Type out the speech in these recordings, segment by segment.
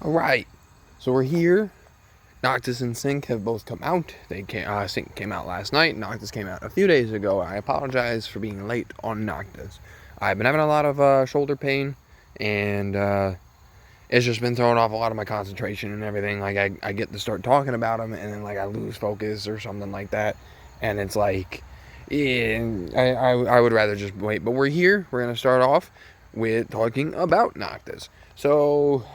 Alright, so we're here. Noctis and Cinque have both come out. Cinque came out last night. Noctis came out a few days ago. I apologize for being late on Noctis. I've been having a lot of shoulder pain, and it's just been throwing off a lot of my concentration and everything. Like, I get to start talking about them, and then, like, I lose focus or something like that. And it's like, yeah, I would rather just wait. But we're here. We're going to start off with talking about Noctis. So,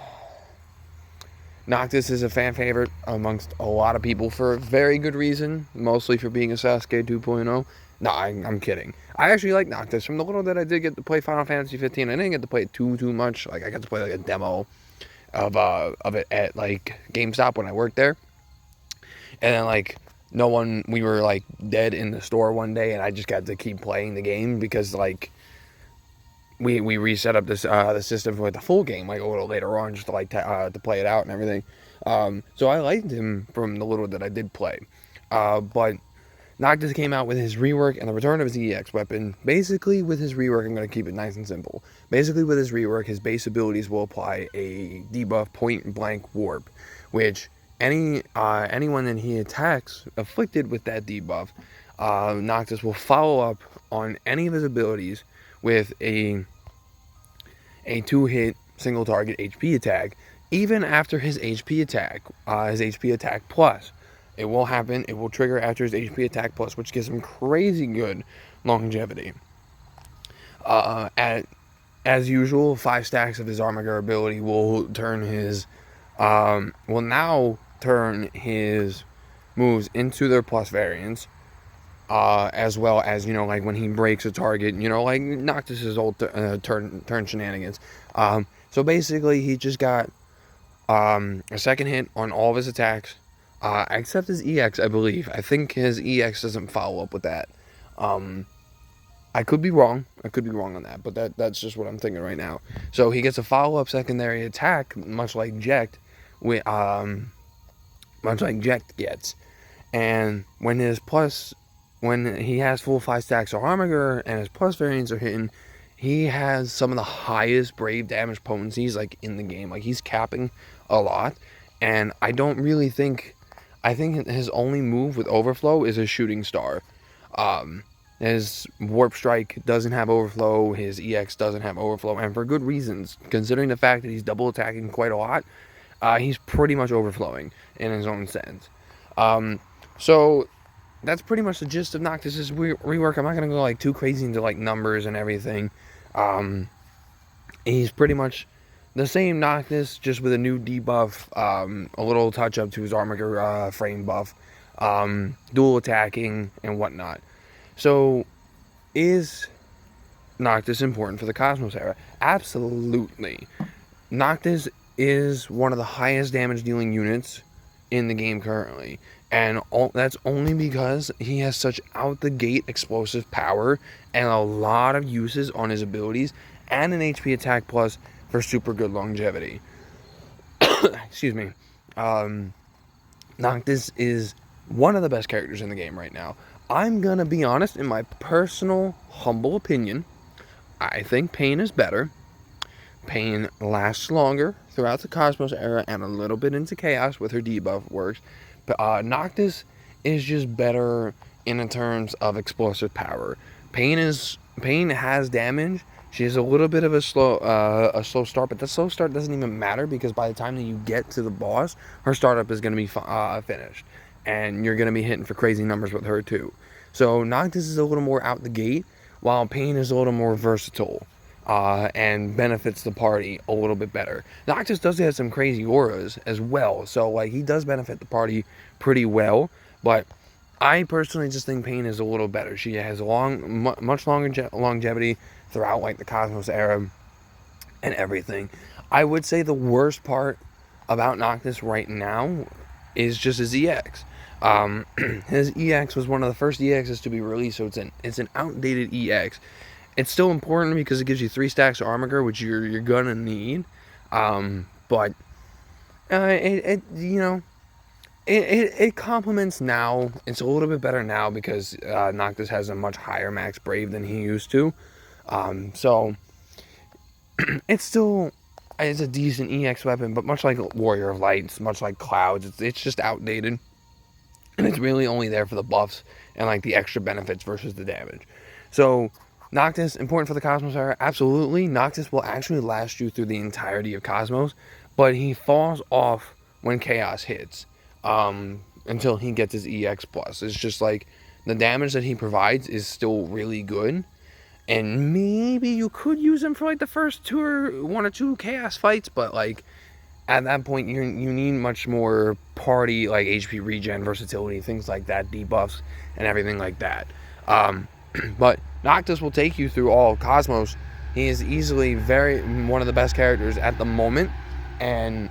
Noctis is a fan favorite amongst a lot of people for a very good reason, mostly for being a Sasuke 2.0. No, I'm kidding. I actually like Noctis. From the little that I did get to play Final Fantasy 15, I didn't get to play it too much. Like, I got to play like a demo of it at like GameStop when I worked there, and then like we were like dead in the store one day, and I just got to keep playing the game because like we reset up this the system for the full game like a little later on just to like to play it out and everything. So I liked him from the little that I did play. But Noctis came out with his rework and the return of his EX weapon. Basically, with his rework, I'm going to keep it nice and simple. Basically, with his rework, his base abilities will apply a debuff point blank warp, which anyone that he attacks afflicted with that debuff, Noctis will follow up on any of his abilities with a 2-hit single target HP attack, even after his HP attack, plus. It will happen. It will trigger after his HP attack plus, which gives him crazy good longevity. As usual, 5 stacks of his Armager ability will now turn his moves into their plus variants. As well as, like when he breaks a target, like Noctis' old turn shenanigans. So basically, he just got a second hit on all of his attacks, except his EX, I believe. I think his EX doesn't follow up with that. I could be wrong. On that, but that's just what I'm thinking right now. So he gets a follow-up secondary attack, much like Jekt gets. And when he has full 5 stacks of Armager and his plus variants are hitting, he has some of the highest brave damage potencies like in the game. Like, he's capping a lot, and I think his only move with overflow is his shooting star. His warp strike doesn't have overflow, his EX doesn't have overflow, and for good reasons, considering the fact that he's double attacking quite a lot. He's pretty much overflowing in his own sense. So that's pretty much the gist of Noctis' rework. I'm not going to go like too crazy into like numbers and everything. He's pretty much the same Noctis, just with a new debuff, a little touch up to his Armager frame buff, dual attacking and whatnot. So, is Noctis important for the Comsos era? Absolutely. Noctis is one of the highest damage dealing units in the game currently, and that's only because he has such out the gate explosive power and a lot of uses on his abilities and an HP attack plus for super good longevity. Excuse me. Noctis is one of the best characters in the game right now. I'm gonna be honest, in my personal humble opinion, I think Pain is better. Pain lasts longer throughout the Comsos era and a little bit into Chaos with her debuff works. But Noctis is just better in terms of explosive power. Pain has damage. She has a little bit of a slow start, but the slow start doesn't even matter because by the time that you get to the boss, her startup is going to be finished, and you're going to be hitting for crazy numbers with her too. So Noctis is a little more out the gate, while Pain is a little more versatile. And benefits the party a little bit better. Noctis does have some crazy auras as well, so like he does benefit the party pretty well, but I personally just think Pain is a little better. She has much longer longevity throughout like the Comsos era and everything. I would say the worst part about Noctis right now is just his EX. His EX was one of the first EXs to be released, so it's an outdated EX. It's still important because it gives you 3 stacks of Armager, which you're gonna need. But it complements now. It's a little bit better now because Noctis has a much higher max brave than he used to. So it's still it's a decent EX weapon, but much like Warrior of Lights, much like Clouds, it's just outdated. And it's really only there for the buffs and like the extra benefits versus the damage. So Noctis, important for the Cosmos era? Absolutely. Noctis will actually last you through the entirety of Cosmos, but he falls off when Chaos hits until he gets his EX+. It's just like the damage that he provides is still really good. And maybe you could use him for like the first one or two Chaos fights, but like at that point you need much more party like HP regen, versatility, things like that, debuffs and everything like that. But Noctis will take you through all of Cosmos. He is easily one of the best characters at the moment, and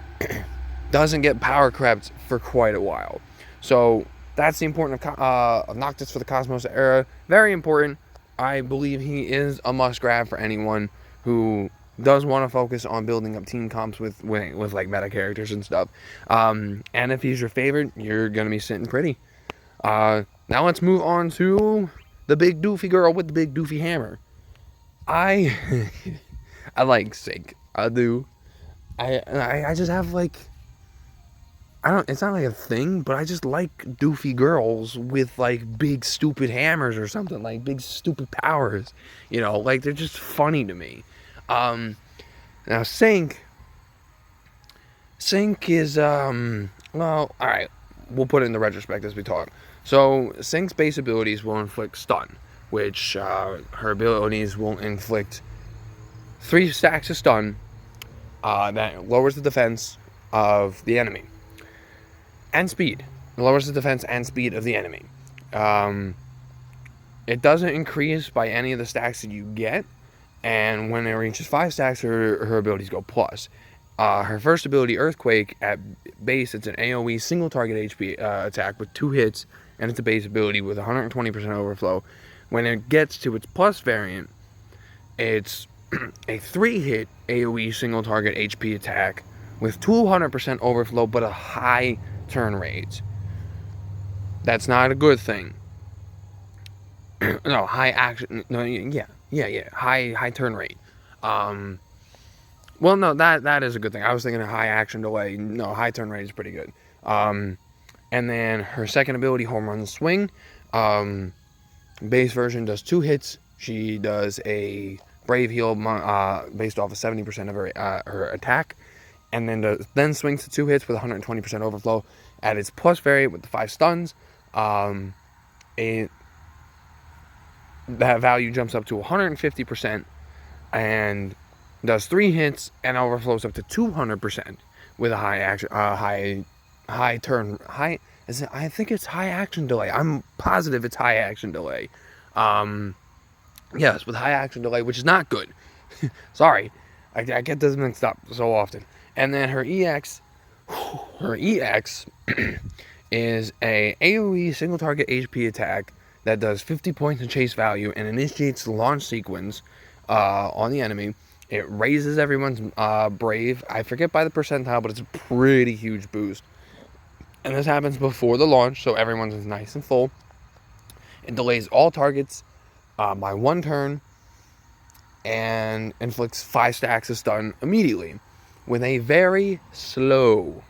doesn't get power crept for quite a while. So that's the importance of Noctis for the Cosmos era. Very important. I believe he is a must grab for anyone who does want to focus on building up team comps with like meta characters and stuff. And if he's your favorite, you're gonna be sitting pretty. Now let's move on to the big doofy girl with the big doofy hammer. I like Cinque. I do. I just have like, it's not like a thing, but I just like doofy girls with like big stupid hammers or something, like big stupid powers, like they're just funny to me. Now Cinque is, well, alright, we'll put it in the retrospect as we talk. So Cinque's base abilities will inflict stun, which, her abilities will inflict 3 stacks of stun, that lowers the defense of the enemy. And speed. It lowers the defense and speed of the enemy. It doesn't increase by any of the stacks that you get, and when it reaches 5 stacks, her abilities go plus. Her first ability, Earthquake, at base, it's an AoE single target HP attack with 2 hits, and it's a base ability with 120% overflow. When it gets to its plus variant, it's a 3-hit AoE single target HP attack with 200% overflow, but a high turn rate. That's not a good thing. No, high action. No, yeah. High turn rate. Well, no, that is a good thing. I was thinking of high action delay. No, high turn rate is pretty good. And then her second ability, Home Run Swing. Base version does 2 hits. She does a Brave Heal based off of 70% of her attack. And then swings to 2 hits with 120% overflow. At its plus variant with the 5 stuns, that value jumps up to 150% and does 3 hits and overflows up to 200% with a I think it's high action delay. I'm positive it's high action delay. Yes, with high action delay, which is not good. Sorry, I get this mixed up so often. And then her EX is a AoE single target HP attack that does 50 points in chase value and initiates the launch sequence on the enemy. It raises everyone's brave. I forget by the percentile, but it's a pretty huge boost. And this happens before the launch, so everyone's nice and full. It delays all targets by 1 turn and inflicts 5 stacks of stun immediately with a very slow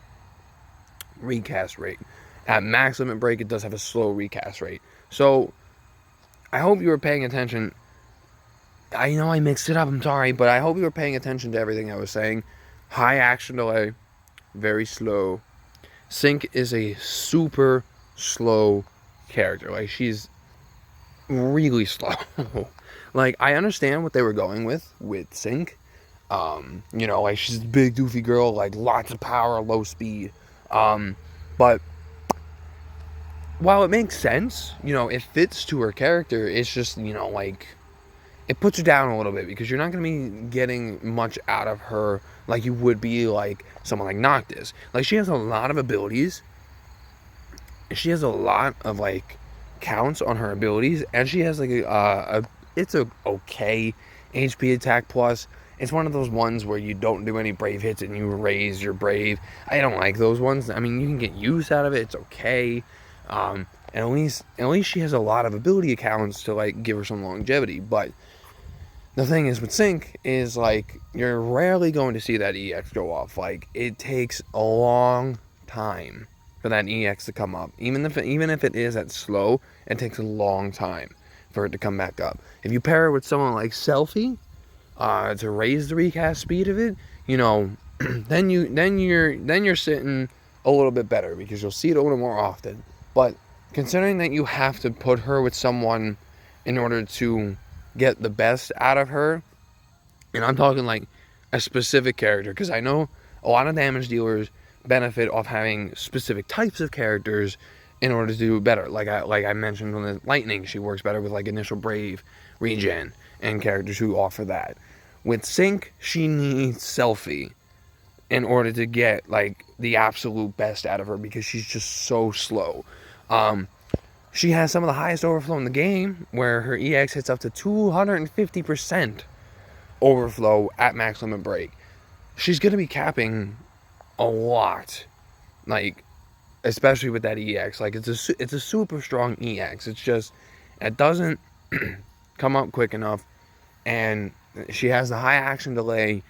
recast rate. At max limit break, it does have a slow recast rate. So I hope you were paying attention. I know I mixed it up, I'm sorry, but I hope you were paying attention to everything I was saying. High action delay, very slow. Cinque is a super slow character. Like, she's really slow. Like, I understand what they were going with Cinque. Like, she's a big doofy girl, like lots of power, low speed. But while it makes sense, it fits to her character, it's just, like, it puts her down a little bit because you're not going to be getting much out of her like you would be like someone like Noctis. Like, she has a lot of abilities. She has a lot of, like, counts on her abilities, and she has, like, it's a okay HP attack plus. It's one of those ones where you don't do any brave hits and you raise your brave. I don't like those ones. I mean, you can get use out of it. It's okay. And at least she has a lot of ability accounts to, like, give her some longevity. But the thing is with Cinque is, like, you're rarely going to see that EX go off. Like, it takes a long time for that EX to come up. Even if it is at slow, it takes a long time for it to come back up. If you pair it with someone like Selfie, to raise the recast speed of it, you know, then you're sitting a little bit better because you'll see it a little more often. But considering that you have to put her with someone in order to get the best out of her, and I'm talking like a specific character, because I know a lot of damage dealers benefit off having specific types of characters in order to do better. Like I mentioned on the Lightning, she works better with like Initial Brave, Regen, and characters who offer that. With Cinque, she needs Selfie in order to get like the absolute best out of her because she's just so slow. She has some of the highest overflow in the game, where her EX hits up to 250% overflow at max limit break. She's going to be capping a lot, like, especially with that EX. Like, it's a super strong EX. It's just, it doesn't come up quick enough, and she has the high action delay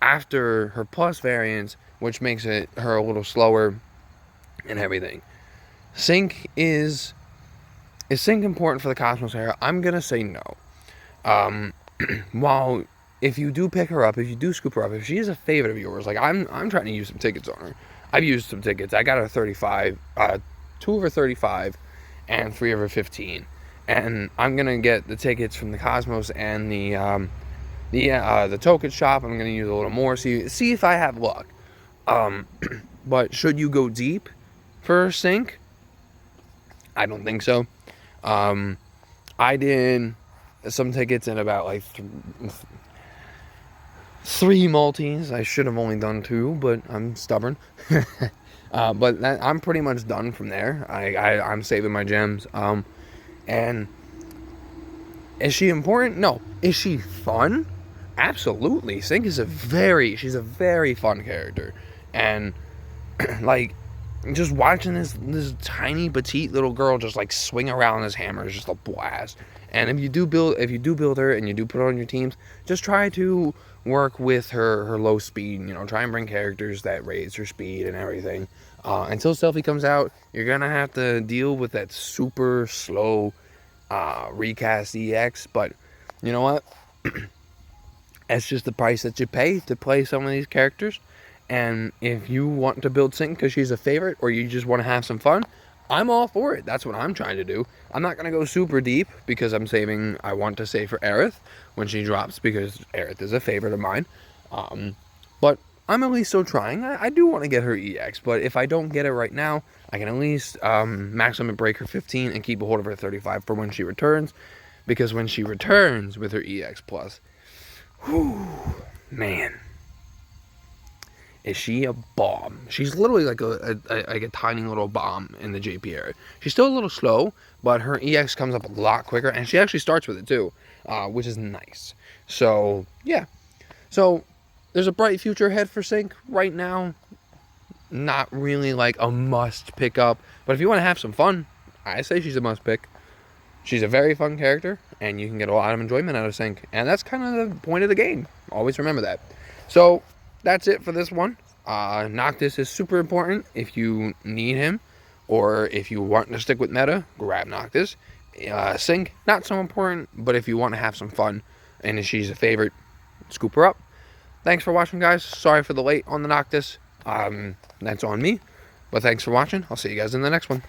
after her plus variants, which makes her a little slower and everything. Cinque is Cinque important for the Comsos era? I'm gonna say no. While if you do pick her up, if you do scoop her up, if she is a favorite of yours, like I'm trying to use some tickets on her. I've used some tickets. I got her 35, 2 of her 35, and 3 of her 15. And I'm gonna get the tickets from the Comsos and the token shop. I'm gonna use a little more, see if I have luck. But should you go deep for Cinque? I don't think so. I did some tickets in about like 3 multis. I should have only done 2, but I'm stubborn. But I'm pretty much done from there. I'm saving my gems. And is she important? No. Is she fun? Absolutely. Cinque is she's a very fun character. And like, just watching this tiny petite little girl just like swing around this hammer is just a blast. And if you do build her and you do put her on your teams, just try to work with her low speed. You know, try and bring characters that raise her speed and everything. Until Selfie comes out, you're gonna have to deal with that super slow recast EX. But you know what? That's just the price that you pay to play some of these characters. And if you want to build Cinque because she's a favorite, or you just want to have some fun, I'm all for it. That's what I'm trying to do. I'm not going to go super deep because I want to save for Aerith when she drops, because Aerith is a favorite of mine. But I'm at least still trying. I do want to get her EX, but if I don't get it right now, I can at least maximum break her 15 and keep a hold of her 35 for when she returns. Because when she returns with her EX plus, whew, man, is she a bomb. She's literally like a tiny little bomb in the JP area. She's still a little slow, but her EX comes up a lot quicker, and she actually starts with it too, which is nice. So, yeah. So, there's a bright future ahead for Cinque right now. Not really like a must pick up, but if you want to have some fun, I say she's a must pick. She's a very fun character, and you can get a lot of enjoyment out of Cinque, and that's kind of the point of the game. Always remember that. So, that's it for this one. Noctis is super important if you need him, or if you want to stick with meta, grab Noctis. Cinque, not so important, but if you want to have some fun and if she's a favorite, scoop her up. Thanks for watching, guys. Sorry for the late on the Noctis. That's on me, but thanks for watching. I'll see you guys in the next one.